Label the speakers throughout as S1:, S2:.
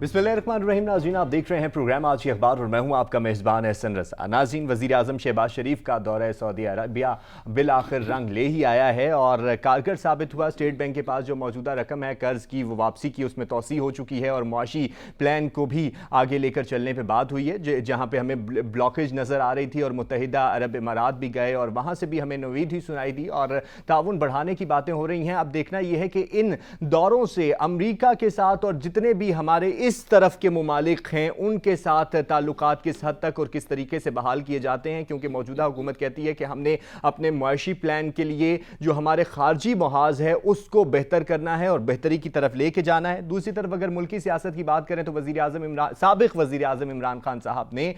S1: बिस्मिल्लाहिर्रहमानिर्रहीम। नाज़रीन, आप देख रहे हैं प्रोग्राम आज की अखबार और मैं हूं आपका मेज़बान एहसन रज़ा। नाज़रीन, वज़ीर आज़म शहबाज शरीफ का दौरा सऊदी अरबिया बिलाखिर रंग ले ही आया है और कारगर साबित हुआ। स्टेट बैंक के पास जो मौजूदा रकम है कर्ज़ की, वो वापसी की उसमें तोसी हो चुकी है और मुआशी प्लान को भी आगे लेकर चलने पर बात हुई है। जहाँ पर हमें ब्लॉकेज नज़र आ रही थी और मुत्तहिदा अरब इमारात भी गए और वहाँ से भी हमें उम्मीद ही सुनाई दी और ताउन बढ़ाने की बातें हो रही हैं। अब देखना यह है कि इन दौरों से अमरीका के साथ और जितने भी हमारे इस तरफ के मुमालिक हैं उनके साथ ताल्लुकात किस हद तक और किस तरीके से बहाल किए जाते हैं, क्योंकि मौजूदा हुकूमत कहती है कि हमने अपने मुआशी प्लान के लिए जो हमारे खारजी मुहाज है उसको बेहतर करना है और बेहतरी की तरफ लेके जाना है। दूसरी तरफ अगर मुल्की सियासत की बात करें तो साबिक वज़ीर आज़म इमरान खान साहब ने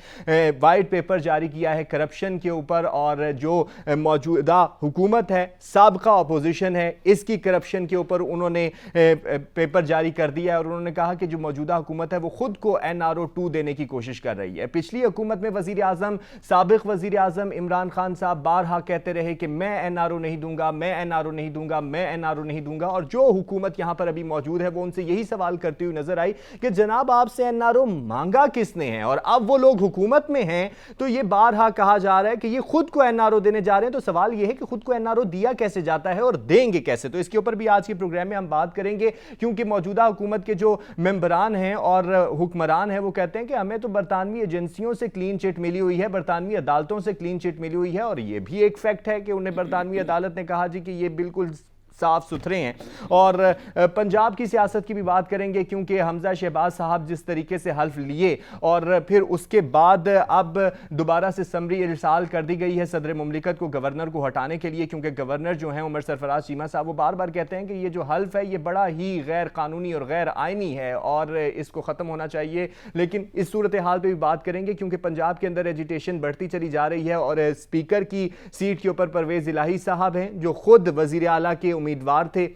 S1: वाइट पेपर जारी किया है करप्शन के ऊपर और जो मौजूदा हुकूमत है, साबका अपोजिशन है, इसकी करप्शन के ऊपर उन्होंने पेपर जारी कर दिया है और उन्होंने कहा कि जो मौजूदा हुकूमत है वो खुद को NRO 2 देने की कोशिश कर रही है। पिछली हुकूमत में वज़ीर आज़म, साबिक वज़ीर आज़म इमरान खान साहब बारहा कहते रहे कि मैं NRO नहीं दूंगा, मैं NRO नहीं दूंगा, मैं NRO नहीं दूंगा, और जो हुकूमत यहां पर अभी मौजूद है वो उनसे यही सवाल करती हुई नजर आई कि जनाब आपसे NRO मांगा किसने है, और अब वो लोग हुकूमत में हैं तो ये बारहा कहा जा रहा है कि ये खुद को NRO देने जा रहे हैं। तो सवाल ये है कि खुद को NRO दिया कैसे जाता है और देंगे कैसे। तो इसके ऊपर भी आज के प्रोग्राम में हम बात करेंगे, क्योंकि मौजूदा हुकूमत के जो मेंबरान हैं और हुक्मरान हैं वो कहते हैं कि हमें तो बरतानवी एजेंसियों से क्लीन चिट मिली हुई है, बरतानवी अदालतों से क्लीन चिट मिली हुई है, और ये भी एक फैक्ट है कि उन्हें बरतानवी अदालत ने कहा जी कि ये बिल्कुल साफ सुथरे हैं। और पंजाब की सियासत की भी बात करेंगे, क्योंकि हमजा शहबाज साहब जिस तरीके से हल्फ लिए और फिर उसके बाद अब दोबारा से समरी इरसाल कर दी गई है सदर मुमलिकत को गवर्नर को हटाने के लिए, क्योंकि गवर्नर जो हैं उमर सरफराज चीमा साहब वो बार बार कहते हैं कि ये जो हल्फ है ये बड़ा ही गैर कानूनी और गैर आइनी है और इसको ख़त्म होना चाहिए। लेकिन इस सूरत हाल पर भी बात करेंगे, क्योंकि पंजाब के अंदर एजिटेशन बढ़ती चली जा रही है और स्पीकर की सीट के ऊपर परवेज़ इलाही साहब हैं जो खुद वज़ीर आला के उम्मीदवार थे,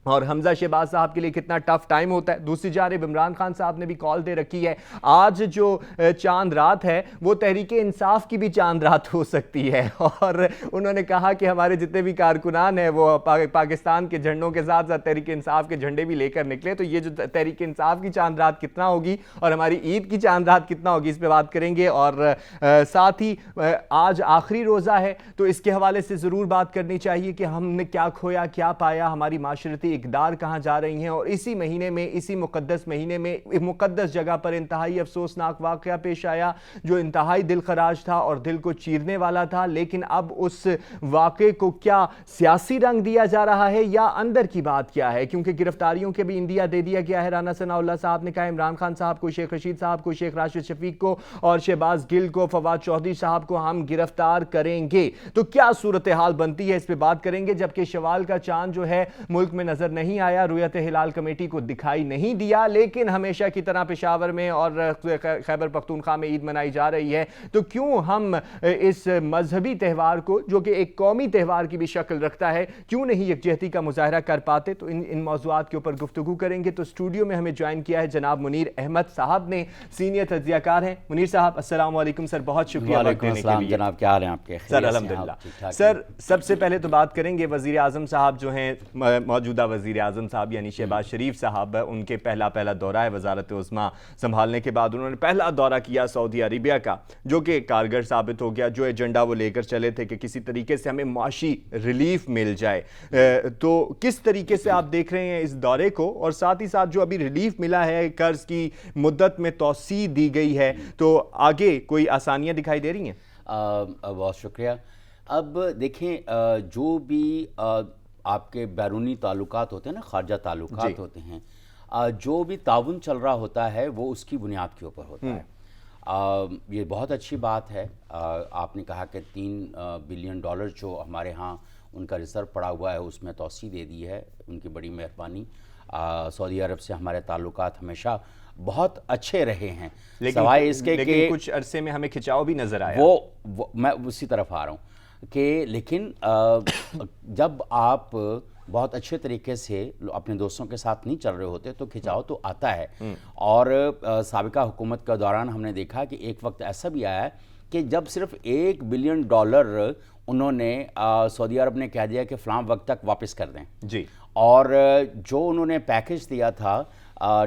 S1: और हमजा शहबाज साहब के लिए कितना टफ टाइम होता है। दूसरी जानिब इमरान खान साहब ने भी कॉल दे रखी है, आज जो चांद रात है वो तहरीक इंसाफ की भी चांद रात हो सकती है, और उन्होंने कहा कि हमारे जितने भी कारकुनान हैं वो पाकिस्तान के झंडों के साथ साथ तहरीक इंसाफ के झंडे भी लेकर निकले। तो ये जो तहरीक इंसाफ की चांद रात कितना होगी और हमारी ईद की चांद रात कितना होगी, इस पर बात करेंगे। और साथ ही आज आखिरी रोज़ा है तो इसके हवाले से ज़रूर बात करनी चाहिए कि हमने क्या खोया क्या पाया, हमारी माशरती इक़दार कहाँ जा रही हैं। और इसी महीने में, इसी मुक़द्दस महीने में मुक़द्दस जगह पर इंतहाई अफसोसनाक वाक़या पेश आया जो इंतहाई दिल खराज था और दिल को चीरने वाला था। लेकिन अब उस वाक़े को क्या सियासी रंग दिया जा रहा है या अंदर की बात क्या है, क्योंकि गिरफ्तारियों के भी इंदिया दे दिया गया है। राना सनाउल्लाह साहब ने कहा इमरान खान साहब को, शेख रशीद साहब को, शेख राशिद शफीक को और शहबाज गिल को, फवाद चौधरी साहब को हम गिरफ्तार करेंगे। तो क्या सूरत हाल बनती है, इस पर बात करेंगे। जबकि शवाल का चांद जो है मुल्क में नजर नहीं आया, रुयत हिलाल कमेटी को दिखाई नहीं दिया, लेकिन हमेशा की तरह पेशावर में और खैबर पख्तूनख्वा में ईद मनाई जा रही है। तो क्यों हम इस मजहबी त्यौहार को, जो कि एक कौमी त्यौहार की भी शक्ल रखता है, क्यों नहीं यकजहती का मुजाहरा कर पाते। तो इन मौज़ूआत के ऊपर गुफ्तगू करेंगे। तो स्टूडियो में हमें ज्वाइन किया है जनाब मुनीर अहमद साहब ने, सीनियर तज्ज़ियाकार हैं। मुनीर साहब अस्सलाम वालेकुम सर, बहुत शुक्रिया वक्त देने के लिए।
S2: जनाब क्या हाल है आपके?
S1: सर अल्हम्दुलिल्लाह। सर सबसे पहले तो बात करेंगे वज़ीर आज़म साहब जो हैं, मौजूदा वज़ीर आज़म साहब यानी शहबाज शरीफ साहब, उनके पहला दौरा है वज़ारत उज़्मा संभालने के बाद। उन्होंने पहला दौरा किया सऊदी अरेबिया का, जो कि कारगर साबित हो गया। जो एजेंडा वो लेकर चले थे कि किसी तरीके से हमें माशी रिलीफ मिल जाए, तो किस तरीके से आप देख रहे हैं इस दौरे को, और साथ ही साथ जो अभी रिलीफ मिला है, कर्ज की मुद्दत में तौसी दी गई है, तो आगे कोई आसानियाँ दिखाई दे रही हैं?
S2: बहुत शुक्रिया। अब देखें, जो भी आपके बैरूनी ताल्लुकात होते हैं ना, खारजा ताल्लुकात होते हैं, जो भी ताउन चल रहा होता है वो उसकी बुनियाद के ऊपर होता है। ये बहुत अच्छी बात है। आपने कहा कि $3 बिलियन जो हमारे यहाँ उनका रिजर्व पड़ा हुआ है उसमें तौसी दे दी है, उनकी बड़ी मेहरबानी। सऊदी अरब से हमारे ताल्लुकात हमेशा बहुत अच्छे रहे हैं, सवाए इसके कि
S1: कुछ अरसे में हमें खिंचाव भी नजर आया।
S2: वो मैं उसी तरफ आ रहा हूँ कि लेकिन जब आप बहुत अच्छे तरीके से अपने दोस्तों के साथ नहीं चल रहे होते तो खिंचाव तो आता है। और साबिका हुकूमत के दौरान हमने देखा कि एक वक्त ऐसा भी आया है कि जब सिर्फ $1 बिलियन उन्होंने सऊदी अरब ने कह दिया कि फ़लाँ वक्त तक वापस कर दें
S1: जी।
S2: और जो उन्होंने पैकेज दिया था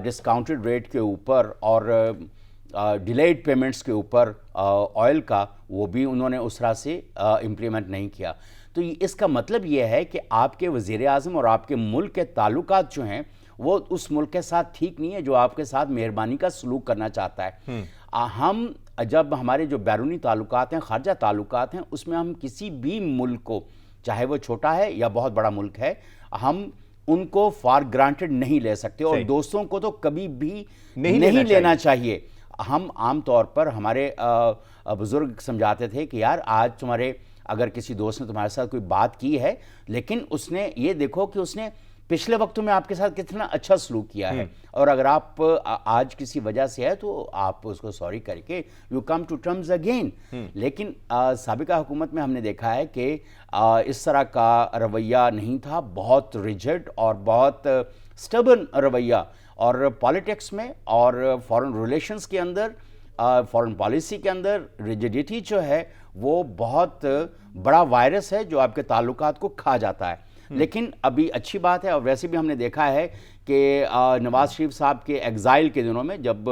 S2: डिस्काउंटेड रेट के ऊपर और डिलेड पेमेंट्स के ऊपर ऑयल का, वो भी उन्होंने उस तरह से इम्प्लीमेंट नहीं किया। तो इसका मतलब ये है कि आपके वज़ीर आज़म और आपके मुल्क के ताल्लुकात जो हैं वो उस मुल्क के साथ ठीक नहीं है जो आपके साथ मेहरबानी का सलूक करना चाहता है। हम जब हमारे जो बैरूनी ताल्लुकात हैं, खारजा ताल्लुकात हैं, उसमें हम किसी भी मुल्क को, चाहे वो छोटा है या बहुत बड़ा मुल्क है, हम उनको फॉर ग्रांटेड नहीं ले सकते और दोस्तों को तो कभी भी नहीं लेना चाहिए। हम आम तौर पर हमारे बुजुर्ग समझाते थे कि यार आज तुम्हारे अगर किसी दोस्त ने तुम्हारे साथ कोई बात की है, लेकिन उसने ये देखो कि उसने पिछले वक्तों में आपके साथ कितना अच्छा सलूक किया है, और अगर आप आज किसी वजह से है तो आप उसको सॉरी करके you come to terms again. लेकिन साबिका हुकूमत में हमने देखा है कि इस तरह का रवैया नहीं था, बहुत रिजिड और बहुत स्टबर्न रवैया, और पॉलिटिक्स में और फॉरेन रिलेशंस के अंदर, फॉरेन पॉलिसी के अंदर रिजिडिटी जो है वो बहुत बड़ा वायरस है जो आपके ताल्लुकात को खा जाता है। लेकिन अभी अच्छी बात है, और वैसे भी हमने देखा है कि नवाज शरीफ साहब के एग्ज़ाइल के दिनों में जब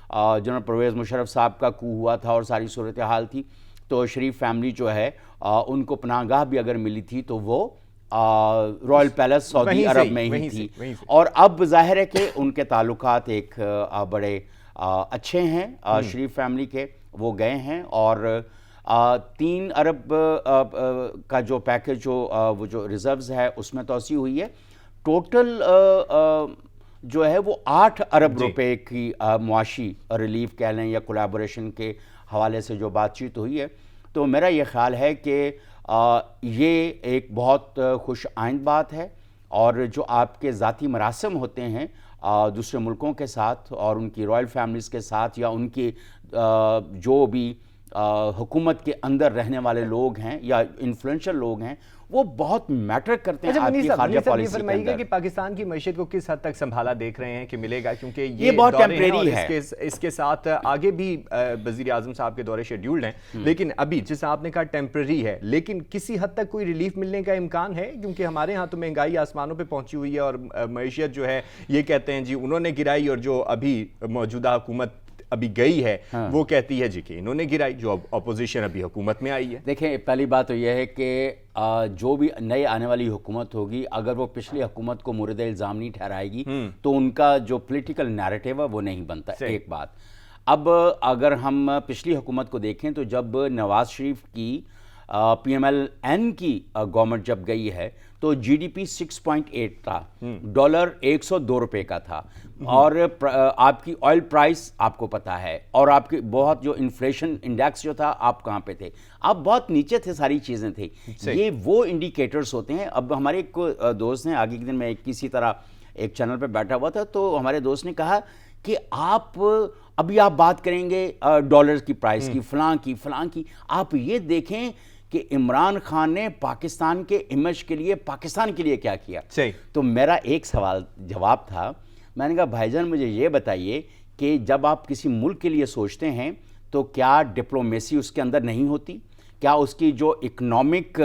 S2: जनरल परवेज़ मुशर्रफ साहब का कू हुआ था और सारी सूरत हाल थी, तो शरीफ फैमिली जो है उनको पनाहगाह भी अगर मिली थी तो वो रॉयल पैलेस सऊदी अरब में ही थी। और अब जाहिर है कि उनके ताल्लुकात एक बड़े अच्छे हैं शरीफ फैमिली के, वो गए हैं और 3 अरब का जो पैकेज वो जो रिजर्व्स है उसमें तोसी हुई है। टोटल जो है वो 8 अरब रुपए की मुआशी रिलीफ कह लें या कोलैबोरेशन के हवाले से जो बातचीत हुई है। तो मेरा ये ख्याल है कि ये एक बहुत खुश आइंद बात है, और जो आपके ज़ाती मरासम होते हैं दूसरे मुल्कों के साथ और उनकी रॉयल फैमिलीज़ के साथ, या उनकी जो भी हुकूमत के अंदर रहने वाले लोग हैं या इन्फ्लुएंशियल लोग हैं, वो बहुत मैटर करते हैं आपकी खारजा पॉलिसी के अंदर।
S1: कि पाकिस्तान की मईशत को किस हद तक संभाला देख रहे हैं कि मिलेगा, क्योंकि
S2: ये बहुत टेम्परेरी है।
S1: इसके साथ आगे भी वज़ीर आज़म साहब के दौरे शेड्यूल्ड हैं, लेकिन अभी जैसे आपने कहा टेम्परेरी है, लेकिन किसी हद तक कोई रिलीफ मिलने का इम्कान है? क्योंकि हमारे यहाँ तो महंगाई आसमानों पर पहुंची हुई है और मईशत जो है ये कहते हैं जी उन्होंने गिराई, और जो अभी मौजूदा हुकूमत अभी गई है वो कहती है जी कि इन्होंने गिराई, जो अपोजिशन अभी हुकूमत में आई है।
S2: देखें, पहली बात तो यह है कि जो भी नई आने वाली हुकूमत होगी, अगर वो पिछली हुकूमत को मुर्द इल्ज़ाम नहीं ठहराएगी तो उनका जो पॉलिटिकल नैरेटिव है वो नहीं बनता। एक बात, अब अगर हम पिछली हुकूमत को देखें तो जब नवाज शरीफ की PMLN की गवर्नमेंट जब गई है तो GDP 6.8 था, डॉलर 102 रुपए का था, और आपकी ऑयल प्राइस आपको पता है, और आपकी बहुत जो इन्फ्लेशन इंडेक्स जो था आप कहाँ पे थे, आप बहुत नीचे थे, सारी चीज़ें थी। ये वो इंडिकेटर्स होते हैं। अब हमारे एक दोस्त ने आगे के दिन, मैं किसी तरह एक चैनल पे बैठा हुआ था तो हमारे दोस्त ने कहा कि अभी आप बात करेंगे डॉलर की प्राइस की, फलां की, आप ये देखें कि इमरान खान ने पाकिस्तान के इमेज के लिए, पाकिस्तान के लिए क्या किया। तो मेरा एक सवाल जवाब था, मैंने कहा भाईजान मुझे ये बताइए कि जब आप किसी मुल्क के लिए सोचते हैं तो क्या डिप्लोमेसी उसके अंदर नहीं होती? क्या उसकी जो इकोनॉमिक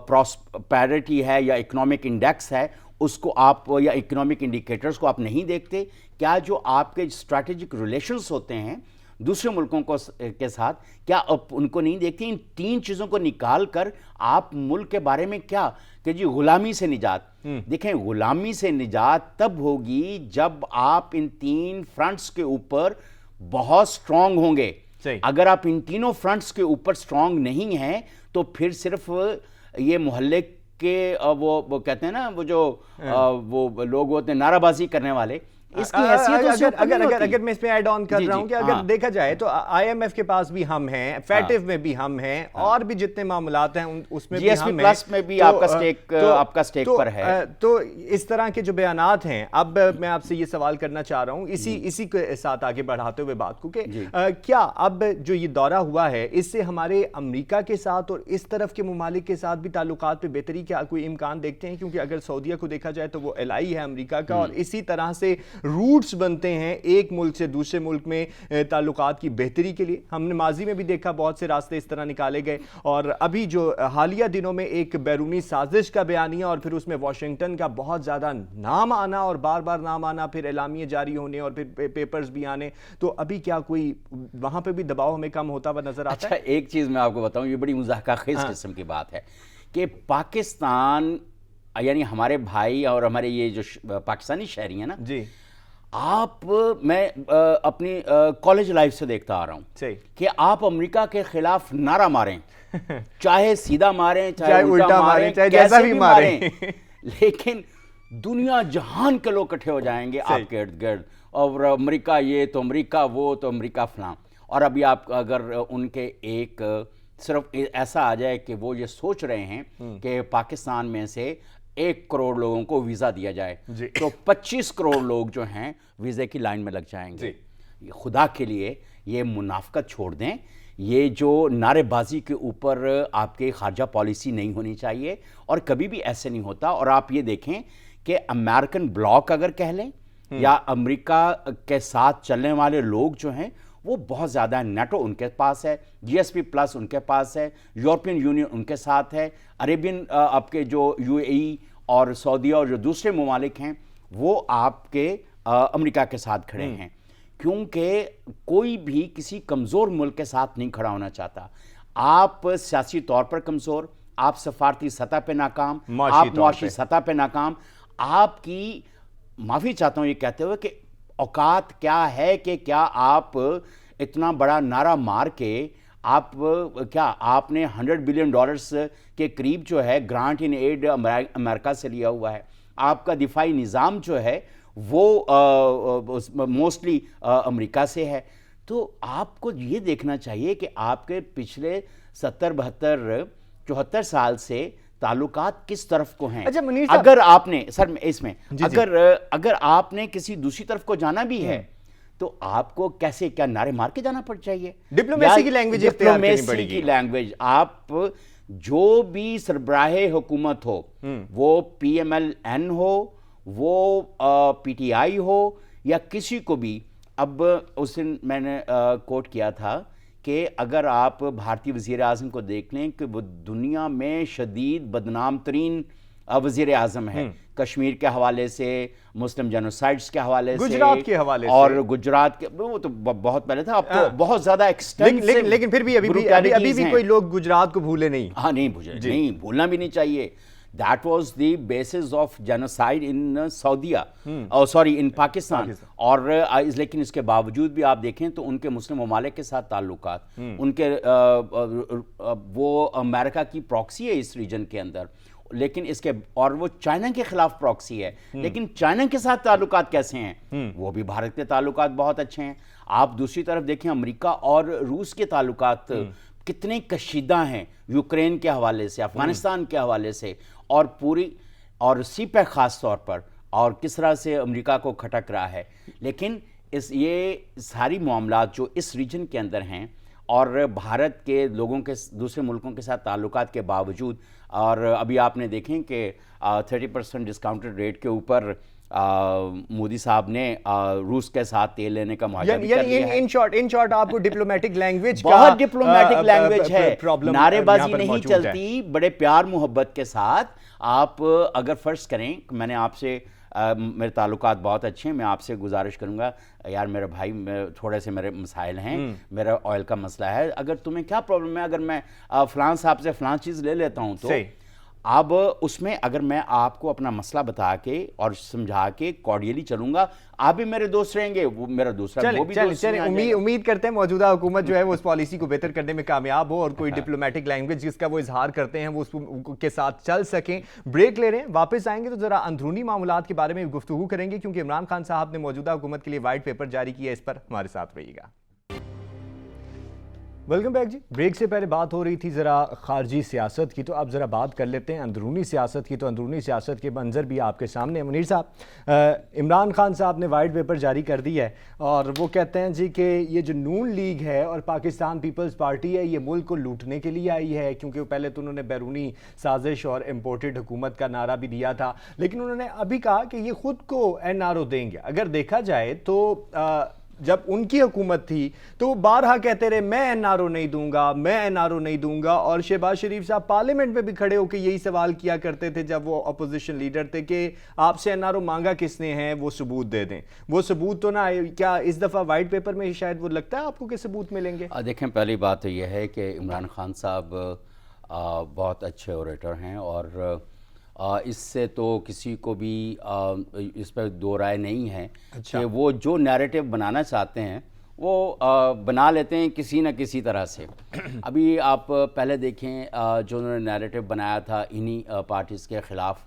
S2: प्रॉस्पेरिटी है या इकोनॉमिक इंडेक्स है उसको आप, या इकोनॉमिक इंडिकेटर्स को आप नहीं देखते? क्या जो आपके स्ट्रैटेजिक रिलेशंस होते हैं दूसरे मुल्कों को के साथ, क्या आप उनको नहीं देखते? इन 3 चीज़ों को निकाल कर आप मुल्क के बारे में क्या कि जी गुलामी से निजात। देखें, गुलामी से निजात तब होगी जब आप इन 3 फ्रंट्स के ऊपर बहुत स्ट्रांग होंगे। अगर आप इन तीनों फ्रंट्स के ऊपर स्ट्रांग नहीं हैं तो फिर सिर्फ ये मोहल्ले के वो कहते हैं ना, वो जो वो लोग होते हैं नाराबाजी करने वाले, इसकी हैसियत
S1: अगर मैं इसमें ऐड ऑन कर रहा हूं कि अगर देखा जाए तो IMF के पास भी हम हैं, फैटिव में भी हम हैं, और भी जितने मामलात हैं उसमें भी हम हैं,
S2: प्लस में भी आपका स्टेक पर है।
S1: तो इस तरह के जो बयानात हैं, अब मैं आपसे ये सवाल करना चाह रहा हूं इसी के साथ आगे बढ़ाते हुए बात को, कि क्या अब जो ये दौरा हुआ है इससे हमारे अमेरिका के साथ और इस तरफ के ममालिक के साथ भी ताल्लुकात पे बेहतरी क्या कोई इम्कान देखते हैं? क्योंकि अगर सऊदीया को देखा जाए तो वो एलाई है अमेरिका का, और इसी तरह से रूट्स बनते हैं एक मुल्क से दूसरे मुल्क में ताल्लुकात की बेहतरी के लिए। हमने माजी में भी देखा बहुत से रास्ते इस तरह निकाले गए, और अभी जो हालिया दिनों में एक बैरूनी साजिश का बयानिया और फिर उसमें वाशिंगटन का बहुत ज़्यादा नाम आना और बार बार नाम आना, फिर एलामिये जारी होने और फिर पेपर्स भी आने, तो अभी क्या कोई वहाँ पे भी दबाव हमें कम होता हुआ नजर आता है?
S2: अच्छा, एक चीज़ मैं आपको बताऊं, ये बड़ी मुज़ाहका-खेज़ किस्म की बात है कि पाकिस्तान यानी हमारे भाई और हमारे ये जो पाकिस्तानी शहरी हैं ना
S1: जी,
S2: मैं अपनी कॉलेज लाइफ से देखता आ रहा हूँ
S1: सही
S2: कि आप अमेरिका के खिलाफ नारा मारें, चाहे सीधा मारें, चाहे
S1: उल्टा मारें, चाहे
S2: कैसे
S1: जैसा भी मारें,
S2: लेकिन दुनिया जहान के लोग इकट्ठे हो जाएंगे आपके इर्द गिर्द, और अमेरिका ये तो अमेरिका वो तो अमेरिका फलां। और अभी आप अगर उनके एक सिर्फ ऐसा आ जाए कि वो ये सोच रहे हैं कि पाकिस्तान में से 1 करोड़ लोगों को वीज़ा दिया जाए, तो 25 करोड़ लोग जो हैं वीज़े की लाइन में लग जाएंगे। खुदा के लिए ये मुनाफकत छोड़ दें, ये जो नारेबाजी के ऊपर आपके खारजा पॉलिसी नहीं होनी चाहिए, और कभी भी ऐसे नहीं होता। और आप ये देखें कि अमेरिकन ब्लॉक अगर कह लें या अमेरिका के साथ चलने वाले लोग जो हैं वो बहुत ज़्यादा है। नेटो उनके पास है, जीएसपी प्लस उनके पास है, यूरोपियन यूनियन उनके साथ है, अरेबियन आपके जो यूएई और सऊदी और जो दूसरे ममालिक हैं वो आपके अमेरिका के साथ खड़े हैं, क्योंकि कोई भी किसी कमज़ोर मुल्क के साथ नहीं खड़ा होना चाहता। आप सियासी तौर पर कमज़ोर, आप सफारती सतह पे नाकाम, आप मुआशी सतह पे नाकाम, आपकी माफ़ी चाहता हूँ ये कहते हुए कि औकात क्या है कि क्या आप इतना बड़ा नारा मार के आप क्या आपने $100 बिलियन के करीब जो है ग्रांट इन एड अमेरिका से लिया हुआ है। आपका दिफाई निज़ाम जो है वो मोस्टली अमेरिका से है। तो आपको ये देखना चाहिए कि आपके पिछले 70-72-74 साल से ताल्लुकात किस तरफ को हैं।
S1: अच्छा मुनीर साहब,
S2: अगर आपने सर इसमें अगर आपने किसी दूसरी तरफ को जाना भी है तो आपको कैसे क्या नारे मार के जाना पड़ चाहिए?
S1: डिप्लोमेसी की लैंग्वेज इख्तियार करनी पड़ेगी।
S2: की लैंग्वेज, आप जो भी सरबराहे हुकूमत हो, वो PMLN हो, वो PTI हो या किसी को भी, अब उस दिन मैंने कोट किया था कि अगर आप भारतीय वज़ीर आज़म को देख लें कि वो दुनिया में शदीद बदनाम तरीन वज़ीर आज़म है, कश्मीर के हवाले से, मुस्लिम जेनोसाइड्स के हवाले से,
S1: गुजरात के हवाले
S2: और
S1: से,
S2: गुजरात के वो तो बहुत पहले था, अब तो बहुत ज़्यादा एक्सटेंसिव,
S1: लेकिन फिर भी अभी भी कोई लोग गुजरात को भूले नहीं।
S2: हाँ, नहीं भूलना भी नहीं चाहिए। That was the basis of genocide in Saudiya, in Pakistan. और लेकिन इसके बावजूद भी आप देखें तो उनके मुस्लिम ममालिक के साथ ताल्लुकात, उनके वो अमेरिका की प्रॉक्सी है इस रीजन के अंदर, लेकिन इसके और वो चाइना के खिलाफ प्रॉक्सी है, लेकिन चाइना के साथ ताल्लुकात कैसे हैं? वो भी भारत के ताल्लुकात बहुत अच्छे हैं। आप दूसरी तरफ देखें अमेरिका और रूस के ताल्लुकात कितने कशीदा हैं, यूक्रेन के हवाले से, अफगानिस्तान के हवाले से, और पूरी और सीपैक खास तौर पर, और किस तरह से अमेरिका को खटक रहा है। लेकिन ये सारी मामलात जो इस रीजन के अंदर हैं और भारत के लोगों के दूसरे मुल्कों के साथ ताल्लुकात के बावजूद, और अभी आपने देखें कि 30% डिस्काउंटेड रेट के ऊपर मोदी साहब ने रूस के साथ तेल लेने का मुआहदा भी कर लिया है।
S1: इन शॉर्ट आपको डिप्लोमेटिक लैंग्वेज
S2: बहुत डिप्लोमेटिक लैंग्वेज है, नारेबाजी नहीं चलती, बड़े प्यार मोहब्बत के साथ आप अगर फर्ज करें, मैंने आपसे मेरे ताल्लुकात बहुत अच्छे हैं, मैं आपसे गुजारिश करूंगा यार मेरे भाई, थोड़े से मेरे मसाइल हैं, मेरा ऑयल का मसला है, अगर तुम्हें क्या प्रॉब्लम है अगर मैं फलां साहब से फलां चीज़ ले लेता हूं तो अब उसमें अगर मैं आपको अपना मसला बता के और समझा के कॉर्डियली चलूंगा, आप भी मेरे दोस्त रहेंगे, वो मेरा दूसरा वो भी दोस्त रहेंगे।
S1: उम्मीद करते हैं मौजूदा हुकूमत जो है वो उस पॉलिसी को बेहतर करने में कामयाब हो और कोई डिप्लोमेटिक लैंग्वेज जिसका वो इजहार करते हैं वो उसके साथ चल सकें। ब्रेक ले रहे हैं, वापस आएंगे तो जरा अंदरूनी मामलात के बारे में गुफ्तगू करेंगे, क्योंकि इमरान खान साहब ने मौजूदा हुकूमत के लिए वाइट पेपर जारी किया, इस पर हमारे साथ रहिएगा। वेलकम बैक जी। ब्रेक से पहले बात हो रही थी ज़रा खारजी सियासत की, तो अब ज़रा बात कर लेते हैं अंदरूनी सियासत की। तो अंदरूनी सियासत के मंजर भी आपके सामने है। मुनीर साहब, इमरान खान साहब ने वाइट पेपर जारी कर दी है और वो कहते हैं जी कि ये जो नून लीग है और पाकिस्तान पीपल्स पार्टी है, ये मुल्क को लूटने के लिए आई है, क्योंकि पहले तो उन्होंने बैरूनी साजिश और इम्पोर्टेड हुकूमत का नारा भी दिया था, लेकिन उन्होंने अभी कहा कि ये खुद को NRO देंगे। अगर देखा जाए तो जब उनकी हुकूमत थी तो वो बारहा कहते रहे मैं NRO नहीं दूंगा, मैं NRO नहीं दूंगा, और शहबाज शरीफ साहब पार्लियामेंट में भी खड़े होकर यही सवाल किया करते थे जब वो अपोजिशन लीडर थे कि आपसे NRO मांगा किसने है, वो सबूत दे दें। वो सबूत तो ना आए। क्या इस दफ़ा वाइट पेपर में शायद वो लगता है आपको कि सबूत मिलेंगे?
S2: देखें, पहली बात तो यह है कि इमरान खान साहब बहुत अच्छे ओरेटर हैं और इससे तो किसी को भी इस पर दो राय नहीं है कि वो जो नैरेटिव बनाना चाहते हैं वो बना लेते हैं किसी न किसी तरह से। अभी आप पहले देखें, जो उन्होंने नैरेटिव बनाया था इन्हीं पार्टीज़ के ख़िलाफ़,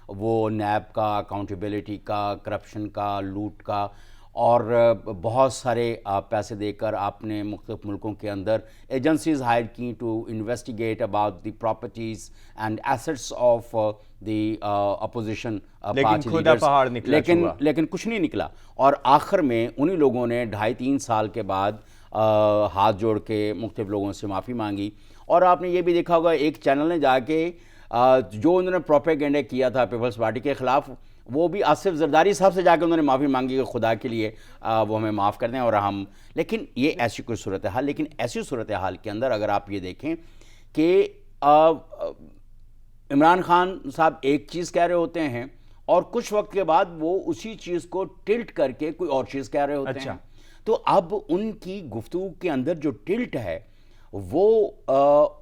S2: वो नैब का, अकाउंटेबिलिटी का, करप्शन का, लूट का, और बहुत सारे पैसे देकर आपने मुख्तलिफ मुल्कों के अंदर एजेंसीज हायर की to investigate about the properties and assets of the opposition party leaders, लेकिन कुछ नहीं निकला। और आखिर में उन्हीं लोगों ने 2.5-3 साल के बाद हाथ जोड़ के मुख्तलिफ लोगों से माफ़ी मांगी। और आपने ये भी देखा होगा, एक चैनल ने जाके जो उन्होंने प्रोपेगेंडा किया था पीपल्स पार्टी के ख़िलाफ़, वो भी आसिफ जरदारी साहब से जाकर उन्होंने माफ़ी मांगी कि खुदा के लिए वो हमें माफ़ कर दें और हम। लेकिन ये ऐसी कोई सूरत हाल, लेकिन ऐसी सूरत हाल के अंदर अगर आप ये देखें कि इमरान खान साहब एक चीज़ कह रहे होते हैं और कुछ वक्त के बाद वो उसी चीज़ को टिल्ट करके कोई और चीज़ कह रहे होते हैं। तो अब उनकी गुफ्तगू के अंदर जो टिल्ट है वो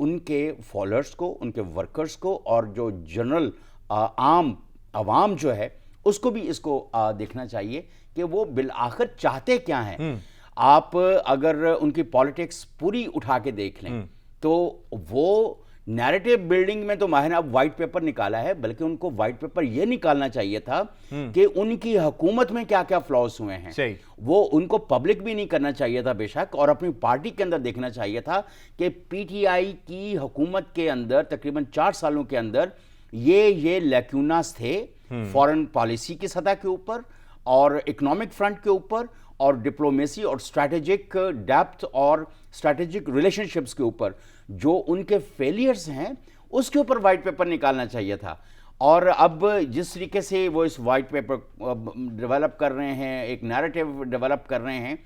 S2: उनके फॉलोअर्स को, उनके वर्कर्स को और जो जनरल आम अवाम जो है उसको भी इसको देखना चाहिए कि वो बिल आखिर चाहते क्या हैं। आप अगर उनकी पॉलिटिक्स पूरी उठा के देख लें तो वो नैरेटिव बिल्डिंग में तो माहिर अब वाइट पेपर निकाला है, बल्कि उनको वाइट पेपर ये निकालना चाहिए था कि उनकी हुकूमत में क्या क्या फ्लॉज हुए हैं। वो उनको पब्लिक भी नहीं करना चाहिए था बेशक, और अपनी पार्टी के अंदर देखना चाहिए था कि PTI की हुकूमत के अंदर तकरीबन 4 सालों के अंदर ये लैक्यूनास थे फॉरेन पॉलिसी की सतह के ऊपर और इकोनॉमिक फ्रंट के ऊपर और डिप्लोमेसी और स्ट्रैटेजिक डेप्थ और स्ट्रैटेजिक रिलेशनशिप्स के ऊपर, जो उनके फेलियर्स हैं उसके ऊपर वाइट पेपर निकालना चाहिए था। और अब जिस तरीके से वो इस वाइट पेपर डेवलप कर रहे हैं, एक नैरेटिव डेवलप कर रहे हैं,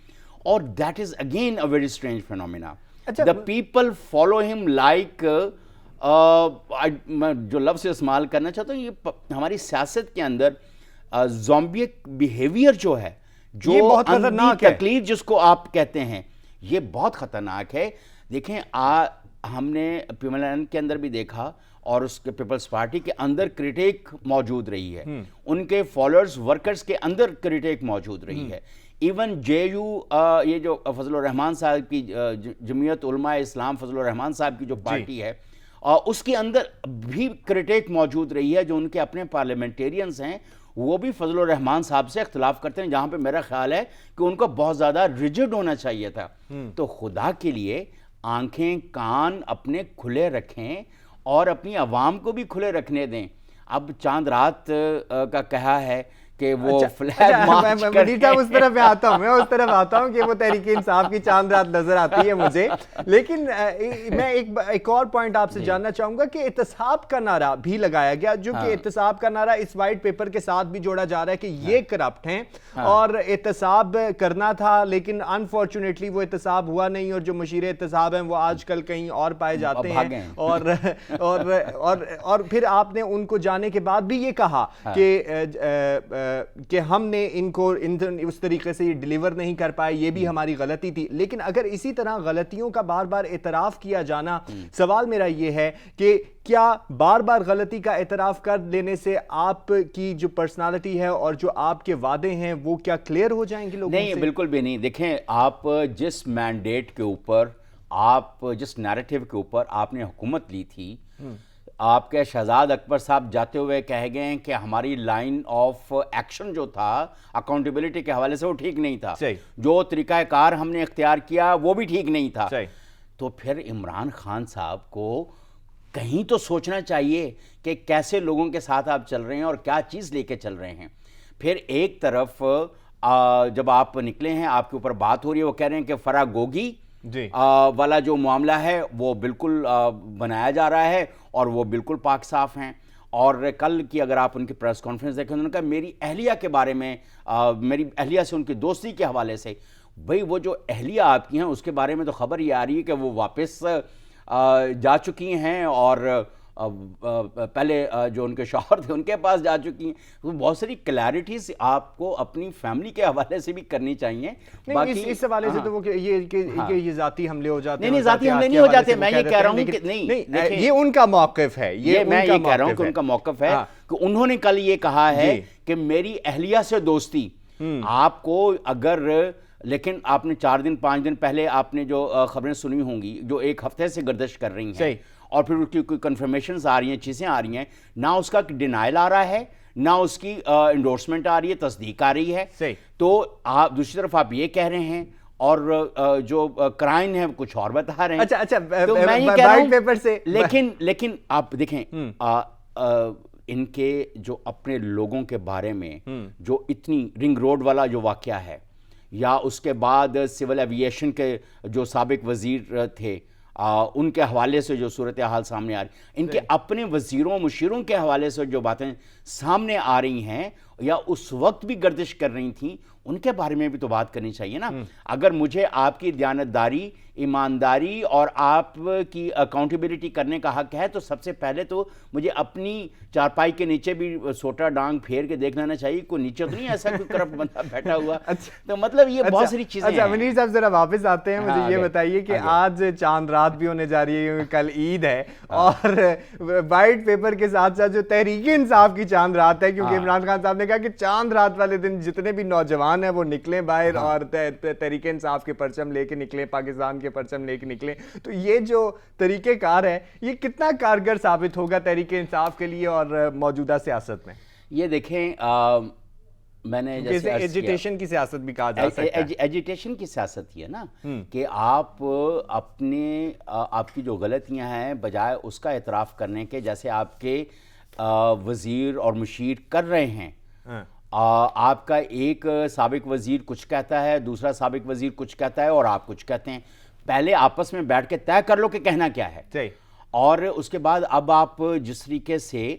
S2: और that is again a very strange phenomena. The people follow him like मैं जो लफ्ज़ इस्तेमाल करना चाहता हूँ, ये हमारी सियासत के अंदर ज़ॉम्बिक बिहेवियर जो है, जो बहुत खतरनाक तकलीफ जिसको आप कहते हैं, ये बहुत ख़तरनाक है। देखें, हमने पीएमएल के अंदर भी देखा और उसके पीपल्स पार्टी के अंदर क्रिटिक मौजूद रही है, उनके फॉलोअर्स वर्कर्स के अंदर क्रिटिक मौजूद रही है। इवन JU ये जो फजलुर रहमान साहब की जमीयत उलमा इस्लाम फजलुर रहमान साहब की जो पार्टी है, उसके अंदर भी क्रिटिक मौजूद रही है। जो उनके अपने पार्लियामेंटेरियंस हैं वो भी फजलुर रहमान साहब से इख्तिलाफ करते हैं, जहाँ पे मेरा ख्याल है कि उनको बहुत ज़्यादा रिजिड होना चाहिए था। तो खुदा के लिए आंखें कान अपने खुले रखें और अपनी आवाम को भी खुले रखने दें। अब चांद रात का कहा है कि वो फ्लैग मार्च
S1: मैं उस तरफ में आता हूँ, मैं उस तरफ आता हूँ कि वो तहरीक इंसाफ की चांद रात नजर आती है मुझे। लेकिन मैं एक और पॉइंट आपसे जानना चाहूंगा कि एहतसाब का नारा भी लगाया गया, जो कि एहतसाब का नारा इस वाइट पेपर के साथ भी जोड़ा जा रहा है कि ये करप्ट हैं और एहतसाब करना था, लेकिन अनफॉर्चुनेटली वो एहतसाब हुआ नहीं और जो मुशीर एहतसाब हैं वो आजकल कहीं और पाए जाते हैं। और फिर आपने उनको जाने के बाद भी ये कहा कि हमने इनको उस तरीके से ये डिलीवर नहीं कर पाए, ये भी हमारी गलती थी। लेकिन अगर इसी तरह गलतियों का बार बार एतराफ़ किया जाना, सवाल मेरा ये है कि क्या बार बार गलती का एतराफ़ कर लेने से आपकी जो पर्सनालिटी है और जो आपके वादे हैं वो क्या क्लियर हो जाएंगे लोगों से?
S2: नहीं, बिल्कुल भी नहीं। देखें, आप जिस मैंडेट के ऊपर, आप जिस नैरेटिव के ऊपर आपने हुकूमत ली थी, आपके शहजाद अकबर साहब जाते हुए कह गए कि हमारी लाइन ऑफ एक्शन जो था अकाउंटेबिलिटी के हवाले से वो ठीक नहीं था, जो तरीकाकार हमने इख्तियार किया वो भी ठीक नहीं था। تو پھر عمران خان صاحب کو کہیں تو سوچنا چاہیے کہ کیسے لوگوں کے ساتھ آپ چل رہے ہیں اور کیا چیز لے کے چل رہے ہیں. پھر ایک طرف جب آپ نکلے ہیں آپ کے اوپر بات ہو رہی ہے, وہ کہہ رہے ہیں کہ فرا گوگی والا جو معاملہ ہے وہ بالکل بنایا جا رہا ہے اور وہ بالکل پاک صاف ہیں. اور کل کی اگر آپ ان کی پریس کانفرنس دیکھیں, انہوں نے کہا میری اہلیہ کے بارے میں, میری اہلیہ سے ان کی دوستی کے حوالے سے. بھئی وہ جو اہلیہ آپ کی ہیں اس کے بارے میں تو خبر یہ آ رہی ہے کہ وہ واپس جا چکی ہیں اور پہلے جو ان کے شوہر تھے ان کے پاس جا چکی ہیں. تو بہت ساری کلیئرٹیز آپ کو اپنی فیملی کے حوالے سے بھی کرنی چاہیے.
S1: باقی اس حوالے سے تو وہ یہ ذاتی حملے ہو جاتے ہیں.
S2: نہیں, ذاتی حملے نہیں ہو جاتے. میں یہ کہہ رہا ہوں کہ نہیں,
S1: یہ ان کا موقف ہے.
S2: میں یہ کہہ رہا ہوں کہ ان کا موقف ہے کہ انہوں نے کل یہ کہا ہے کہ میری اہلیہ سے دوستی آپ کو اگر, لیکن آپ نے 4 دن 5 دن پہلے آپ نے جو خبریں سنی ہوں گی جو ایک ہفتے سے گردش کر رہی ہیں اور پھر اس کی کوئی کنفرمیشنز آ رہی ہیں, چیزیں آ رہی ہیں, نہ اس کا ڈینائل آ رہا ہے نہ اس کی انڈورسمنٹ آ رہی ہے, تصدیق آ رہی ہے. تو آپ دوسری طرف آپ یہ کہہ رہے ہیں اور جو کرائم ہے کچھ اور بتا رہے ہیں.
S1: اچھا
S2: تو میں یہ کہہ رہا ہوں لیکن آپ دیکھیں ان کے جو اپنے لوگوں کے بارے میں جو اتنی رنگ روڈ والا جو واقعہ ہے, یا اس کے بعد سول ایوییشن کے جو سابق وزیر تھے ان کے حوالے سے جو صورتحال سامنے آ رہی, ان کے اپنے وزیروں مشیروں کے حوالے سے جو باتیں سامنے آ رہی ہیں یا اس وقت بھی گردش کر رہی تھیں, ان کے بارے میں بھی تو بات کرنی چاہیے نا. اگر مجھے آپ کی دیانتداری, ایمانداری اور آپ کی اکاؤنٹیبلٹی کرنے کا حق ہے تو سب سے پہلے تو مجھے اپنی چارپائی کے نیچے بھی سوٹا ڈانگ پھیر کے دیکھ لینا چاہیے کوئی نیچے تو نہیں ایسا کوئی کرپٹ بندہ بیٹھا ہوا. تو مطلب یہ بہت ساری چیزیں ہیں.
S1: منیر صاحب ذرا واپس آتے ہیں, مجھے یہ بتائیے کہ آج چاند رات بھی ہونے جا رہی ہے, کل عید ہے, اور وائٹ پیپر کے ساتھ ساتھ جو تحریک انصاف کی چاند رات ہے, کیونکہ عمران خان صاحب نے کہا کہ چاند رات والے دن جتنے بھی نوجوان ہیں وہ نکلیں باہر اور تحریک انصاف کے پرچم لے کے نکلیں, پاکستان کے پرچم لے کے نکلیں. تو یہ جو طریقہ کار ہے یہ کتنا کارگر ثابت ہوگا تحریک انصاف کے لیے اور موجودہ سیاست میں؟
S2: یہ دیکھیں میں نے
S1: جیسے ایجیٹیشن کی سیاست بھی کہا جا سکتا ہے.
S2: ایجیٹیشن کی سیاست یہ ہے نا کہ آپ اپنے آپ کی جو غلطیاں ہیں بجائے اس کا اعتراف کرنے کے, جیسے آپ کے وزیر اور مشیر کر رہے ہیں, آپ کا ایک سابق وزیر کچھ کہتا ہے, دوسرا سابق وزیر کچھ کہتا ہے اور آپ کچھ کہتے ہیں. پہلے آپس میں بیٹھ کے طے کر لو کہ کہنا کیا ہے, اور اس کے بعد اب آپ جس طریقے سے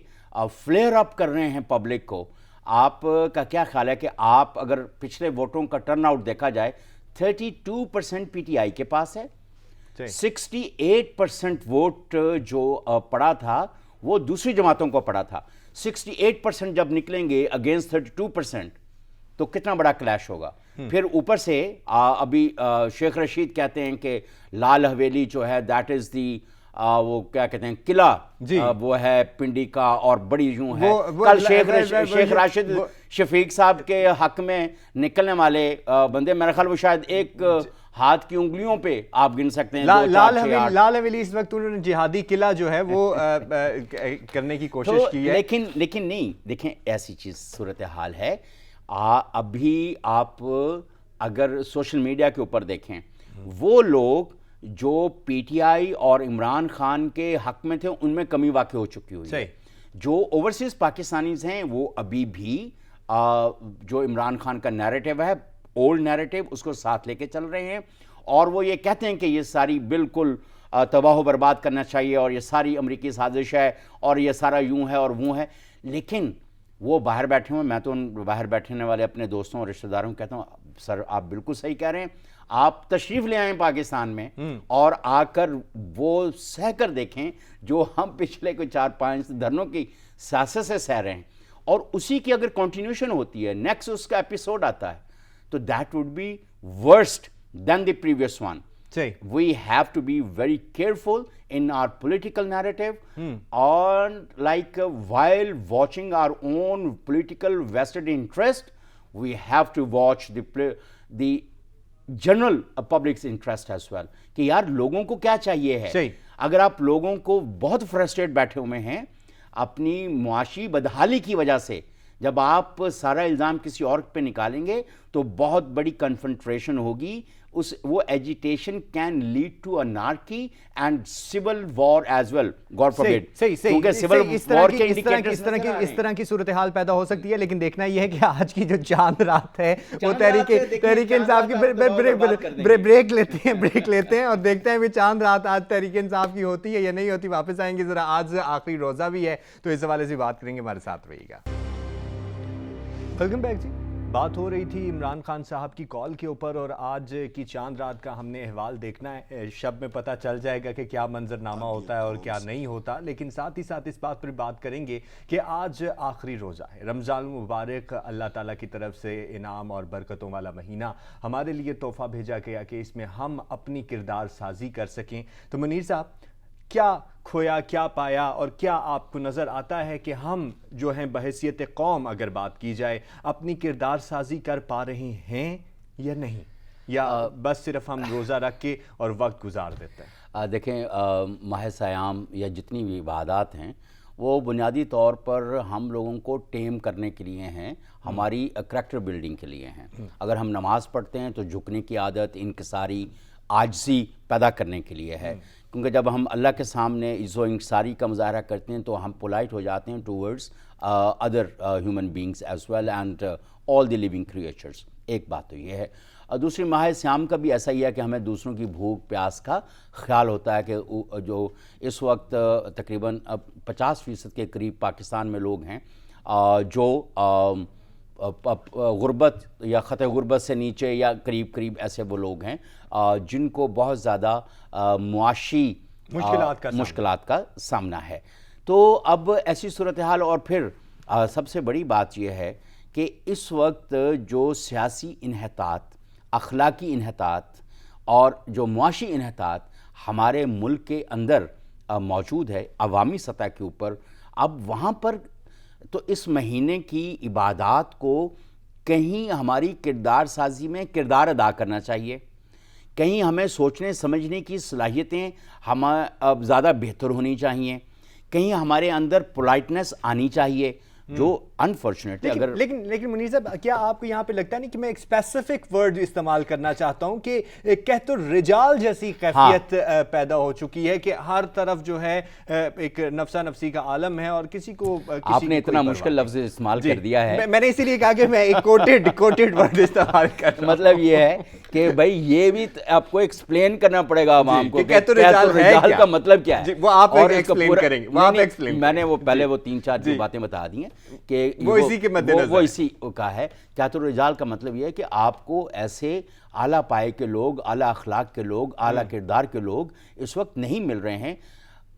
S2: فلیئر اپ کر رہے ہیں پبلک کو, آپ کا کیا خیال ہے کہ آپ اگر پچھلے ووٹوں کا ٹرن آؤٹ دیکھا جائے 32% پی ٹی آئی کے پاس ہے, 68% ووٹ جو پڑا تھا وہ دوسری جماعتوں کو پڑا تھا. 68% جب نکلیں گے اگینسٹ 32% تو کتنا بڑا کلیش ہوگا. پھر اوپر سے ابھی شیخ رشید کہتے ہیں کہ لال حویلی جو ہے دیٹ از دی وہ کیا کہتے ہیں قلعہ, وہ ہے پنڈی کا اور بڑی یوں ہے. کل شیخ راشد شفیق صاحب کے حق میں نکلنے والے بندے میرا خیال وہ شاید ایک ہاتھ کی انگلیوں پہ آپ گن سکتے ہیں.
S1: لال حویلی اس وقت انہوں نے جہادی قلعہ جو ہے وہ کرنے کی کوشش کی ہے,
S2: لیکن نہیں دیکھیں ایسی چیز صورتحال ہے. ابھی آپ اگر سوشل میڈیا کے اوپر دیکھیں, وہ لوگ جو پی ٹی آئی اور عمران خان کے حق میں تھے ان میں کمی واقع ہو چکی ہوئی ہے. جو اوورسیز پاکستانیز ہیں وہ ابھی بھی جو عمران خان کا نیریٹو ہے, اولڈ نیریٹو, اس کو ساتھ لے کے چل رہے ہیں, اور وہ یہ کہتے ہیں کہ یہ ساری بالکل تباہ و برباد کرنا چاہیے اور یہ ساری امریکی سازش ہے اور یہ سارا یوں ہے اور وہ ہے. لیکن وہ باہر بیٹھے ہوئے, میں تو ان باہر بیٹھنے والے اپنے دوستوں اور رشتہ داروں کو کہتا ہوں سر آپ بالکل صحیح کہہ رہے ہیں, آپ تشریف لے آئیں پاکستان میں اور آ کر وہ سہ کر دیکھیں جو ہم پچھلے کوئی 4-5 دھرنوں کی سیاست سے سہ رہے ہیں, اور اسی کی اگر کنٹینیوشن ہوتی ہے, نیکسٹ اس کا ایپیسوڈ آتا ہے, تو that would be worst than the previous one. We have to be very careful in our political narrative, and like while watching our own political vested interest, we have to watch the general public's interest as well. کہ یار لوگوں کو کیا چاہیے ہے. اگر آپ لوگوں کو بہت فرسٹریٹ بیٹھے ہوئے ہیں اپنی معاشی بدحالی کی وجہ سے, جب آپ سارا الزام کسی اور پہ نکالیں گے تو بہت بڑی کنفنٹریشن ہوگی. وہ agitation can lead to anarchy and civil war as well, God forbid. کیونکہ سول وار کے
S1: اس طرح کی صورتحال پیدا ہو سکتی ہے. لیکن دیکھنا یہ ہے کہ آج کی جو چاند رات ہے وہ تحریک انصاف کی بریک لیتے ہیں اور دیکھتے ہیں بھی چاند رات آج تحریک انصاف کی ہوتی ہے یا نہیں ہوتی. واپس آئیں گے, ذرا آج آخری روزہ بھی ہے تو اس حوالے سے بات کریں گے. ہمارے ساتھ رہیے گا. ویلکم بیک جی. بات ہو رہی تھی عمران خان صاحب کی کال کے اوپر اور آج کی چاند رات کا ہم نے احوال دیکھنا ہے. شب میں پتہ چل جائے گا کہ کیا منظرنامہ ہوتا ہے اور کیا نہیں ہوتا. لیکن ساتھ ہی ساتھ اس بات پر بات کریں گے کہ آج آخری روزہ ہے رمضان المبارک. اللہ تعالیٰ کی طرف سے انعام اور برکتوں والا مہینہ ہمارے لیے تحفہ بھیجا گیا کہ اس میں ہم اپنی کردار سازی کر سکیں. تو منیر صاحب, کیا کھویا, کیا پایا, اور کیا آپ کو نظر آتا ہے کہ ہم جو ہیں بحیثیت قوم اگر بات کی جائے اپنی کردار سازی کر پا رہے ہیں یا نہیں, یا بس صرف ہم روزہ رکھ کے اور وقت گزار دیتے ہیں؟
S2: دیکھیں, ماہ صیام یا جتنی بھی عبادات ہیں وہ بنیادی طور پر ہم لوگوں کو ٹیم کرنے کے لیے ہیں, ہماری کریکٹر بلڈنگ کے لیے ہیں. اگر ہم نماز پڑھتے ہیں تو جھکنے کی عادت, انکساری, عاجزی پیدا کرنے کے لیے ہے. کیونکہ جب ہم اللہ کے سامنے عز و انکساری کا مظاہرہ کرتے ہیں تو ہم پولائٹ ہو جاتے ہیں towards other human beings as well and all the living creatures. ایک بات تو یہ ہے. دوسری, ماہ صیام کا بھی ایسا ہی ہے کہ ہمیں دوسروں کی بھوک پیاس کا خیال ہوتا ہے کہ جو اس وقت تقریباً 50% کے قریب پاکستان میں لوگ ہیں جو غربت یا خط غربت سے نیچے یا قریب ایسے وہ لوگ ہیں جن کو بہت زیادہ معاشی مشکلات کا سامنا ہے. تو اب ایسی صورتحال, اور پھر سب سے بڑی بات یہ ہے کہ اس وقت جو سیاسی انحطاط, اخلاقی انحطاط اور جو معاشی انحطاط ہمارے ملک کے اندر موجود ہے عوامی سطح کے اوپر, اب وہاں پر تو اس مہینے کی عبادات کو کہیں ہماری کردار سازی میں کردار ادا کرنا چاہیے, کہیں ہمیں سوچنے سمجھنے کی صلاحیتیں اب زیادہ بہتر ہونی چاہیے, کہیں ہمارے اندر پولائٹنس آنی چاہیے جو انفارچونیٹلی اگر
S1: لیکن منیر صاحب, کیا آپ کو یہاں پہ لگتا نہیں کہ میں ایک اسپیسیفک ورڈ استعمال کرنا چاہتا ہوں کہ کہت الرجال جیسی کیفیت پیدا ہو چکی ہے کہ ہر طرف جو ہے ایک نفسا نفسی کا عالم ہے اور کسی کو
S2: آپ نے اتنا مشکل لفظ استعمال کر دیا ہے.
S1: میں نے اسی لیے کہا کہ میں ایک کوٹیڈ ورڈ استعمال کر
S2: مطلب یہ ہے کہ بھائی یہ بھی آپ کو ایکسپلین کرنا پڑے گا عوام کو
S1: کہت الرجال
S2: کا مطلب کیا ہے.
S1: وہ آپ ایکسپلین کریں گے.
S2: میں نے وہ پہلے وہ 3-4 باتیں بتا دی ہیں کہ
S1: وہ
S2: اسی کا ہے. کہت الرجال کا مطلب یہ ہے کہ آپ کو ایسے اعلیٰ پائے کے لوگ, اعلیٰ اخلاق کے لوگ, اعلیٰ کردار کے لوگ اس وقت نہیں مل رہے ہیں.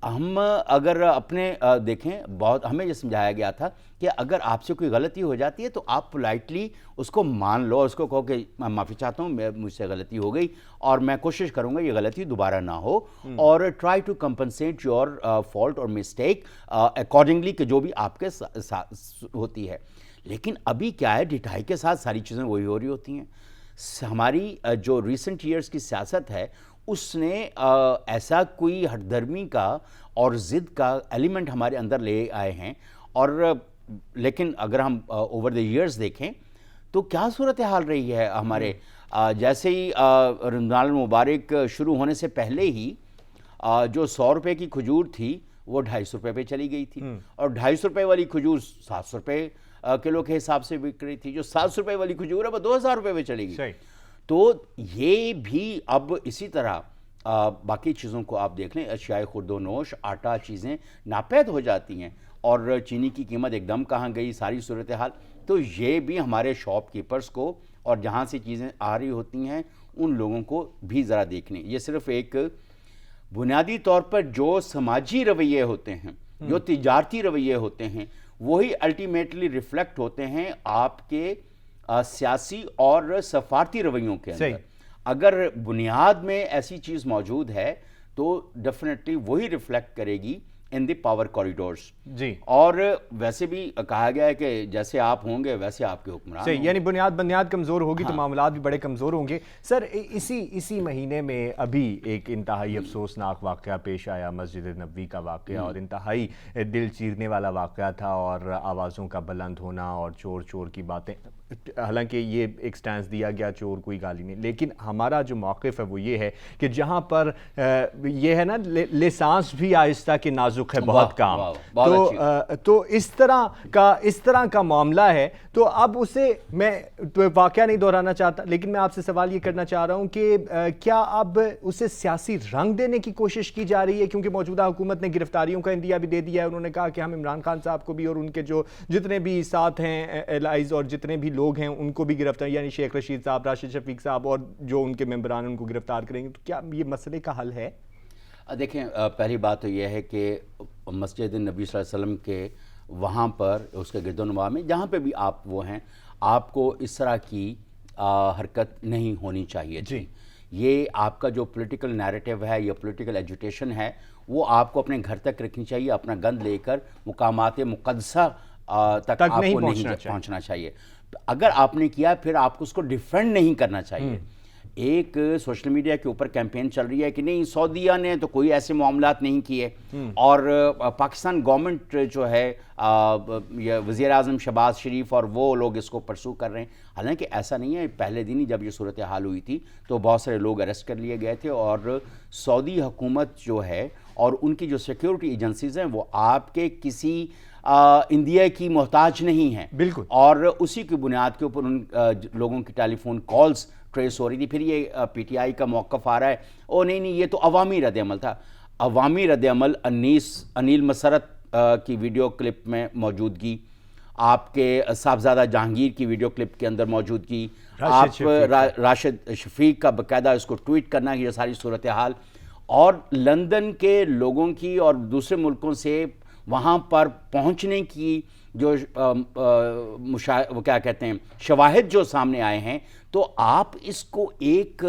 S2: ہم اگر اپنے دیکھیں, بہت ہمیں یہ سمجھایا گیا تھا کہ اگر آپ سے کوئی غلطی ہو جاتی ہے تو آپ پولائٹلی اس کو مان لو, اس کو کہو کہ میں معافی چاہتا ہوں, مجھ سے غلطی ہو گئی اور میں کوشش کروں گا یہ غلطی دوبارہ نہ ہو, اور try to compensate your fault اور مسٹیک اکارڈنگلی کہ جو بھی آپ کے ساتھ ہوتی ہے. لیکن ابھی کیا ہے, ڈٹائی کے ساتھ ساری چیزیں وہی ہو رہی ہوتی ہیں. ہماری جو ریسنٹ ایئرز کی سیاست ہے اس نے ایسا کوئی ہٹ دھرمی کا اور ضد کا ایلیمنٹ ہمارے اندر لے آئے ہیں. اور لیکن اگر ہم اوور دی ایئرز دیکھیں تو کیا صورتحال رہی ہے ہمارے, جیسے ہی رمضان المبارک شروع ہونے سے پہلے ہی جو 100 روپے کی کھجور تھی وہ 250 روپے پہ چلی گئی تھی, اور 250 روپے والی کھجور 700 روپے کلو کے حساب سے بک رہی تھی. جو 700 روپے والی کھجور ہے وہ 2000 روپے پہ چلی گئی. تو یہ بھی اب اسی طرح باقی چیزوں کو آپ دیکھ لیں, اشیاء خورد و نوش, آٹا, چیزیں ناپید ہو جاتی ہیں, اور چینی کی قیمت ایک دم کہاں گئی, ساری صورتحال. تو یہ بھی ہمارے شاپ کیپرز کو اور جہاں سے چیزیں آ رہی ہوتی ہیں ان لوگوں کو بھی ذرا دیکھنے. یہ صرف ایک بنیادی طور پر جو سماجی رویے ہوتے ہیں, جو تجارتی رویے ہوتے ہیں, وہی الٹیمیٹلی ریفلیکٹ ہوتے ہیں آپ کے سیاسی اور سفارتی رویوں کے اندر. اگر بنیاد میں ایسی چیز موجود ہے تو ڈیفینیٹلی وہی ریفلیکٹ کرے گی इन द पावर कॉरिडोर्स
S1: जी।
S2: और वैसे भी कहा गया है कि जैसे आप होंगे वैसे आपके हुक्मरान
S1: सही, यानी बुनियाद कमज़ोर होगी तो
S2: हाँ।
S1: मामलात भी बड़े कमज़ोर होंगे। सर इसी महीने में अभी एक इंतहाई अफसोसनाक वाक़या पेश आया, मस्जिद नबवी का वाक़या, और इंतहाई दिल चीरने वाला वाक़या था, और आवाज़ों का बुलंद होना और चोर चोर की बातें। हालांकि ये एक स्टैंस दिया गया चोर कोई गाली नहीं, लेकिन हमारा जो मौक़िफ़ है वो ये है कि जहाँ पर ये है ना लिसांस भी आहिस्ता के नाजुक है बहुत काम, तो इस तरह का मामला है। तो अब उसे मैं तो वाक़या नहीं दोहराना चाहता, लेकिन मैं आपसे सवाल ये करना चाह रहा हूँ कि क्या अब उसे सियासी रंग देने की कोशिश की जा रही है? क्योंकि मौजूदा हुकूमत ने गिरफ्तारियों का इंदिया भी दे दिया है। उन्होंने कहा कि हम इमरान खान साहब को भी और उनके जो जितने भी साथ हैं एलाइज और जितने भी लोग हैं उनको भी गिरफ्तार, यानी शेख रशीद साहब, राशिद शफीक साहब और जो उनके मेंबरान उनको गिरफ्तार करेंगे। तो क्या ये मसले का हल है?
S2: देखें, पहली बात तो यह है कि मस्जिद नबी सल्लल्लाहु अलैहि वसल्लम के वहाँ पर उसके गिरदोनवा में जहाँ पे भी आप वो हैं, आपको इस तरह की हरकत नहीं होनी चाहिए जी। ये आपका जो पॉलिटिकल नैरेटिव है या पॉलिटिकल एजुटेशन है वो आपको अपने घर तक रखनी चाहिए। अपना गंद लेकर मुकामात मुक़द्दसा तक आपको नहीं पहुँचना चाहिए। अगर आपने किया फिर आपको उसको डिफेंड नहीं करना चाहिए। एक सोशल मीडिया के ऊपर कैंपेन चल रही है कि नहीं सऊदीया ने तो कोई ऐसे मामलात नहीं किए, और पाकिस्तान गवर्नमेंट जो है वज़ीर आज़म शहबाज शरीफ और वो लोग इसको परसू कर रहे हैं। हालांकि ऐसा नहीं है। पहले दिन ही जब ये सूरत हाल हुई थी तो बहुत सारे लोग अरेस्ट कर लिए गए थे, और सऊदी हुकूमत जो है और उनकी जो सिक्योरिटी एजेंसीज हैं वो आपके किसी इंडिया की मोहताज नहीं है।
S1: बिल्कुल।
S2: और उसी की बुनियाद के ऊपर उन लोगों की टेलीफोन कॉल्स ट्रेस हो रही थी। फिर ये पीटीआई का मौक़िफ़ आ रहा है, ओ नहीं ये तो अवामी रद्द-ए-अमल था। अवामी रद्द-ए-अमल अनील मसरत की वीडियो क्लिप में मौजूदगी, आपके साहबजादा जहांगीर की वीडियो क्लिप के अंदर मौजूदगी, राशिद शफीक का बाकायदा इसको ट्वीट करना, ये सारी सूरत हाल, और लंदन के लोगों की और दूसरे मुल्कों से वहाँ पर पहुँचने की जो वो क्या कहते हैं शवाहिद जो सामने आए हैं, तो आप इसको एक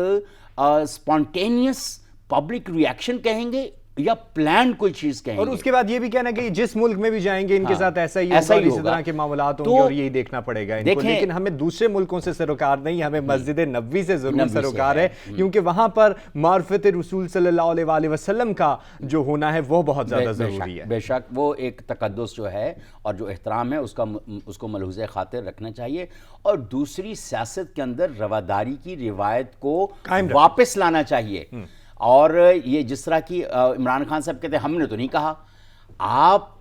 S2: स्पॉन्टेनियस पब्लिक रिएक्शन कहेंगे या प्लान कोई चीज कहेंगे?
S1: और उसके बाद ये भी कहना कि जिस मुल्क में भी जाएंगे इनके साथ ऐसा ही होगा, इसी तरह के मामलात होंगे और यही देखना पड़ेगा इनको। लेकिन हमें दूसरे मुल्कों से सरोकार नहीं, हमें मस्जिद नबवी से जरूर सरोकार है, क्योंकि वहां पर मार्फत रसूल सल्लल्लाहु अलैहि वसल्लम का जो होना है वो बहुत ज्यादा जरूरी है।
S2: बेशक वो एक तकद्दुस जो है और जो एहतराम है उसको मलहूज़े खातिर रखना चाहिए, और दूसरी सियासत के अंदर रवादारी की रिवायत को वापस लाना चाहिए। और ये जिस तरह की इमरान खान साहब कहते हैं हमने तो नहीं कहा, आप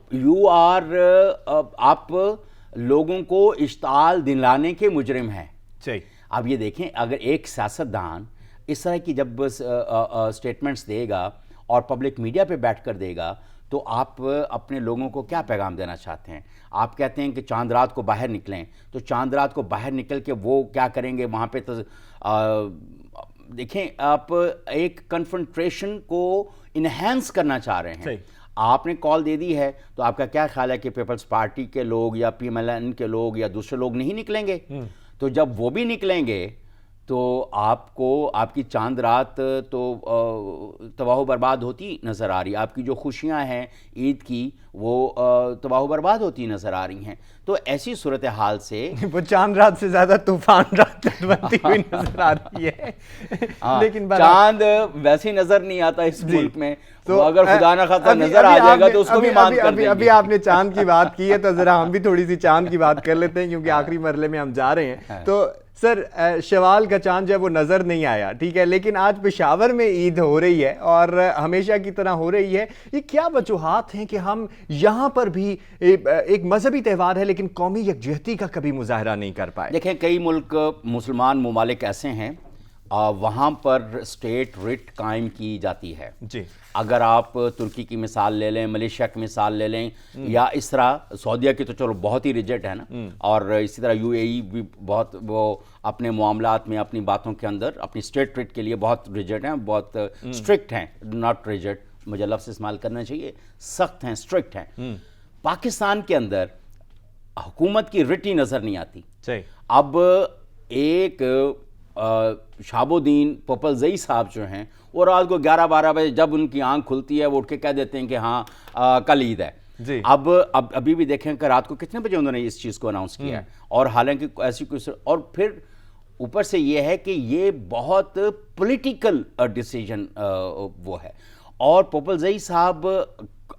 S2: लोगों को इश्ताल दिलाने के मुजरिम हैं।
S1: सही।
S2: अब ये देखें, अगर एक सियासतदान इस तरह की जब स्टेटमेंट्स देगा और पब्लिक मीडिया पे बैठ कर देगा, तो आप अपने लोगों को क्या पैगाम देना चाहते हैं? आप कहते हैं कि चांद रात को बाहर निकलें, तो चांद रात को बाहर निकल के वो क्या करेंगे वहाँ पे? तो देखें, आप एक कन्फ्रंट्रेशन को इन्हेंस करना चाह रहे हैं। आपने कॉल दे दी है, तो आपका क्या ख्याल है कि पीपल्स पार्टी के लोग या PMLN के लोग या दूसरे लोग नहीं निकलेंगे? तो जब वो भी निकलेंगे तो आपको आपकी चांद रात तो तबाह बर्बाद होती नज़र आ रही है। आपकी जो खुशियां हैं ईद की वो तबाह बर्बाद होती नज़र आ रही हैं। तो ऐसी सूरत हाल से
S1: वो चांद रात से ज़्यादा तूफान रात बनती हुई नज़र आ रही है। लेकिन
S2: चांद वैसे ही नज़र नहीं आता इस मुल्क में, तो अगर खुदा ना खास्ता नज़र आ जाएगा तो उसको भी मान कर देंगे।
S1: अभी आपने चांद की बात की है तो ज़रा हम भी थोड़ी सी चांद की बात कर लेते हैं, क्योंकि आखिरी मरहले में हम जा रहे हैं। तो सर, शवाल का चांद जो है वो नज़र नहीं आया, ठीक है, लेकिन आज पेशावर में ईद हो रही है और हमेशा की तरह हो रही है। ये क्या वजूहात हैं कि हम यहाँ पर भी एक मजहबी त्यौहार है लेकिन कौमी यकजहती का कभी मुजाहरा नहीं कर पाए?
S2: देखें, कई मुल्क मुसलमान ममालिक ऐसे हैं वहाँ पर स्टेट रिट कायम की जाती है
S1: जी।
S2: अगर आप तुर्की की मिसाल ले लें, मलेशिया की मिसाल ले लें, या इस तरह सऊदीया की तो चलो बहुत ही रिजिड है ना, और इसी तरह UAE भी बहुत वो अपने मामलात में अपनी बातों के अंदर अपनी स्टेट रिट के लिए बहुत रिजिड हैं, बहुत स्ट्रिक्ट हैं, नॉट रिजिड, मुझे लफ्ज़ इस्तेमाल करना चाहिए, सख्त हैं, स्ट्रिक्ट हैं। पाकिस्तान के अंदर हुकूमत की रिट ही नज़र नहीं आती।
S1: सही।
S2: अब एक شہابالدین پوپلزئی صاحب جو ہیں وہ رات کو 11-12 بجے جب ان کی آنکھ کھلتی ہے وہ اٹھ کے کہہ دیتے ہیں کہ ہاں کل عید ہے.
S1: جی
S2: اب ابھی بھی دیکھیں کہ رات کو کتنے بجے انہوں نے اس چیز کو اناؤنس کیا ہے, اور حالانکہ ایسی کوئی, اور پھر اوپر سے یہ ہے کہ یہ بہت پولیٹیکل ڈیسیجن وہ ہے. اور پوپلزئی صاحب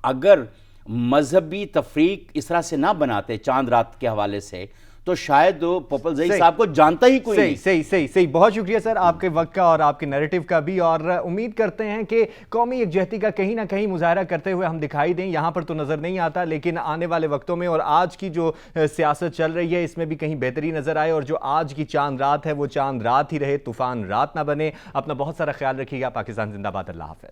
S2: اگر مذہبی تفریق اس طرح سے نہ بناتے چاند رات کے حوالے سے تو شاید پوپلزئی صاحب کو جانتا ہی کوئی نہیں.
S1: صحیح. بہت شکریہ سر آپ کے وقت کا اور آپ کے نیریٹو کا بھی, اور امید کرتے ہیں کہ قومی یکجہتی کا کہیں نہ کہیں مظاہرہ کرتے ہوئے ہم دکھائی دیں. یہاں پر تو نظر نہیں آتا, لیکن آنے والے وقتوں میں اور آج کی جو سیاست چل رہی ہے اس میں بھی کہیں بہتری نظر آئے, اور جو آج کی چاند رات ہے وہ چاند رات ہی رہے, طوفان رات نہ بنے. اپنا بہت سارا خیال رکھیے گا. پاکستان زندہ باد. اللہ حافظ.